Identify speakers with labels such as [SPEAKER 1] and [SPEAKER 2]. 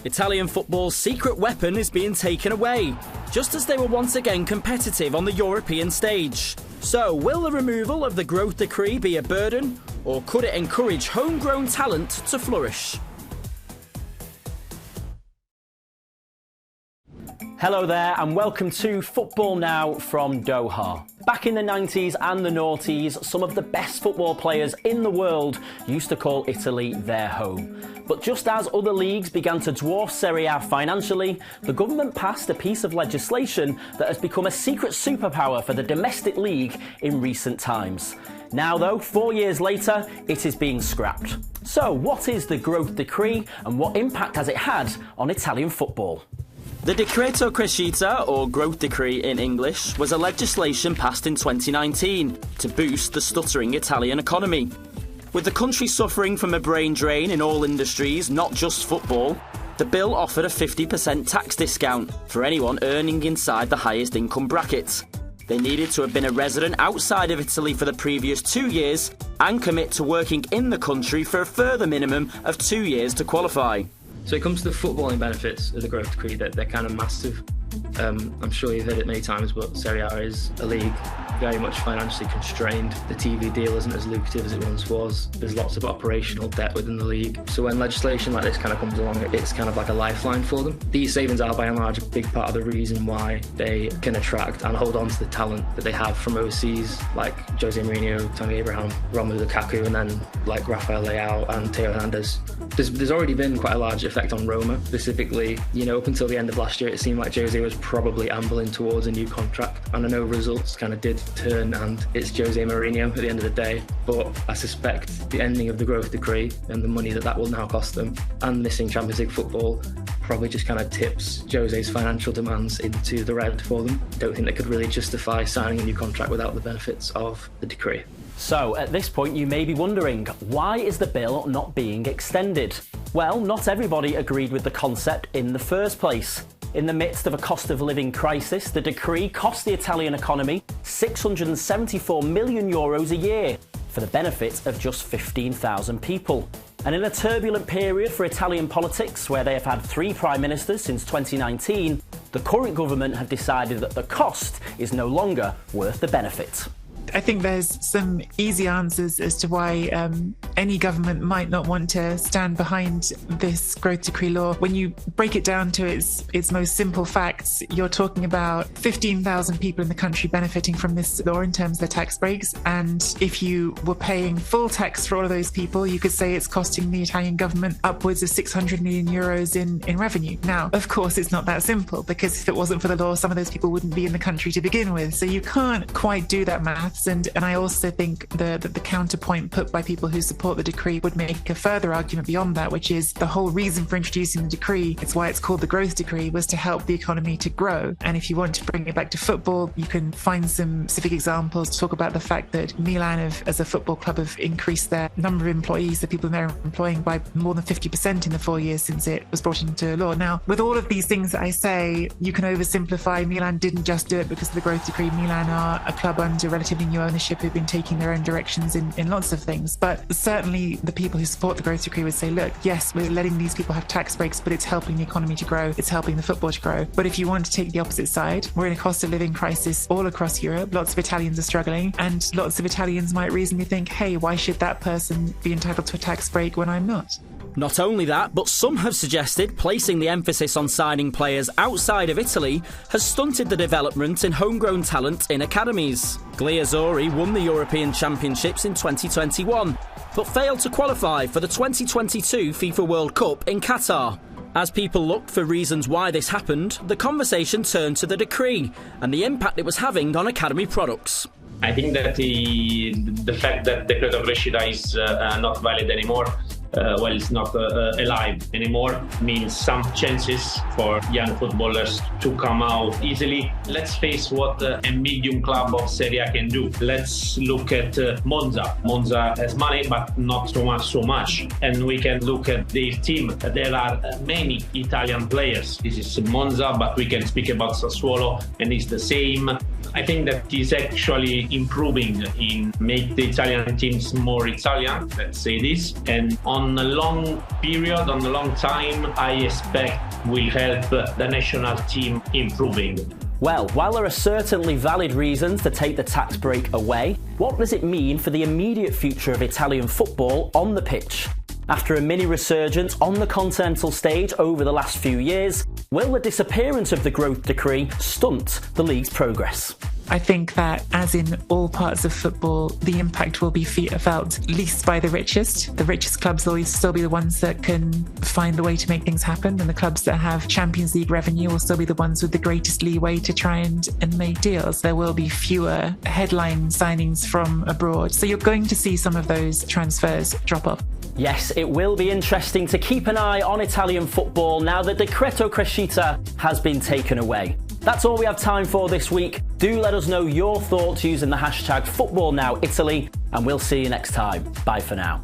[SPEAKER 1] Italian football's secret weapon is being taken away, just as they were once again competitive on the European stage. So, will the removal of the growth decree be a burden, or could it encourage homegrown talent to flourish?
[SPEAKER 2] Hello there and welcome to Football Now from Doha. Back in the 90s and the noughties, some of the best football players in the world used to call Italy their home. But just as other leagues began to dwarf Serie A financially, the government passed a piece of legislation that has become a secret superpower for the domestic league in recent times. Now though, 4 years later, it is being scrapped. So what is the growth decree and what impact has it had on Italian football?
[SPEAKER 1] The Decreto Crescita, or Growth Decree in English, was a legislation passed in 2019 to boost the stuttering Italian economy. With the country suffering from a brain drain in all industries, not just football, the bill offered a 50% tax discount for anyone earning inside the highest income brackets. They needed to have been a resident outside of Italy for the previous 2 years and commit to working in the country for a further minimum of 2 years to qualify.
[SPEAKER 3] So it comes to the footballing benefits of the growth decree, that they're kind of massive. I'm sure you've heard it many times, but Serie A is a league very much financially constrained. The TV deal isn't as lucrative as it once was. There's lots of operational debt within the league. So when legislation like this kind of comes along, it's kind of like a lifeline for them. These savings are by and large a big part of the reason why they can attract and hold on to the talent that they have from overseas, like Jose Mourinho, Tammy Abraham, Romelu Lukaku, and then like Rafael Leao and Theo Hernandez. There's already been quite a large effect on Roma, specifically. Up until the end of last year, it seemed like Jose was probably ambling towards a new contract, and I know results kind of did turn and it's Jose Mourinho at the end of the day, but I suspect the ending of the growth decree and the money that will now cost them and missing Champions League football probably just kind of tips Jose's financial demands into the red for them. Don't think they could really justify signing a new contract without the benefits of the decree.
[SPEAKER 2] So at this point you may be wondering, why is the bill not being extended? Well, not everybody agreed with the concept in the first place. In the midst of a cost of living crisis, the decree cost the Italian economy €674 million a year for the benefit of just 15,000 people. And in a turbulent period for Italian politics, where they have had 3 prime ministers since 2019, the current government have decided that the cost is no longer worth the benefit.
[SPEAKER 4] I think there's some easy answers as to why any government might not want to stand behind this growth decree law. When you break it down to its most simple facts, you're talking about 15,000 people in the country benefiting from this law in terms of their tax breaks. And if you were paying full tax for all of those people, you could say it's costing the Italian government upwards of €600 million in revenue. Now, of course, it's not that simple, because if it wasn't for the law, some of those people wouldn't be in the country to begin with. So you can't quite do that math. And I also think that the counterpoint put by people who support the decree would make a further argument beyond that, which is the whole reason for introducing the decree, it's why it's called the growth decree, was to help the economy to grow. And if you want to bring it back to football, you can find some specific examples to talk about the fact that Milan as a football club have increased their number of employees, the people they're employing, by more than 50% in the 4 years since it was brought into law. Now, with all of these things that I say, you can oversimplify. Milan didn't just do it because of the growth decree. Milan are a club under relatively new ownership who've been taking their own directions in lots of things. But certainly the people who support the growth decree would say, look, yes, we're letting these people have tax breaks, but it's helping the economy to grow. It's helping the football to grow. But if you want to take the opposite side, we're in a cost of living crisis all across Europe. Lots of Italians are struggling, and lots of Italians might reasonably think, hey, why should that person be entitled to a tax break when I'm not?
[SPEAKER 1] Not only that, but some have suggested placing the emphasis on signing players outside of Italy has stunted the development in homegrown talent in academies. Azzurri won the European Championships in 2021, but failed to qualify for the 2022 FIFA World Cup in Qatar. As people looked for reasons why this happened, the conversation turned to the decree and the impact it was having on academy products.
[SPEAKER 5] I think that the fact that Decreto Crescita is not valid anymore, it's not alive anymore, means some chances for young footballers to come out easily. Let's face what a medium club of Serie A can do. Let's look at Monza. Monza has money, but not so much. And we can look at their team. There are many Italian players. This is Monza, but we can speak about Sassuolo, and it's the same. I think that is actually improving in make the Italian teams more Italian, let's say this. And on a long period, on a long time, I expect will help the national team improving.
[SPEAKER 2] Well, while there are certainly valid reasons to take the tax break away, what does it mean for the immediate future of Italian football on the pitch? After a mini resurgence on the continental stage over the last few years, will the disappearance of the growth decree stunt the league's progress?
[SPEAKER 4] I think that, as in all parts of football, the impact will be felt least by the richest. The richest clubs will still be the ones that can find the way to make things happen, and the clubs that have Champions League revenue will still be the ones with the greatest leeway to try and make deals. There will be fewer headline signings from abroad, so you're going to see some of those transfers drop off.
[SPEAKER 2] Yes, it will be interesting to keep an eye on Italian football now that Decreto Crescita has been taken away. That's all we have time for this week. Do let us know your thoughts using the hashtag FootballNowItaly, and we'll see you next time. Bye for now.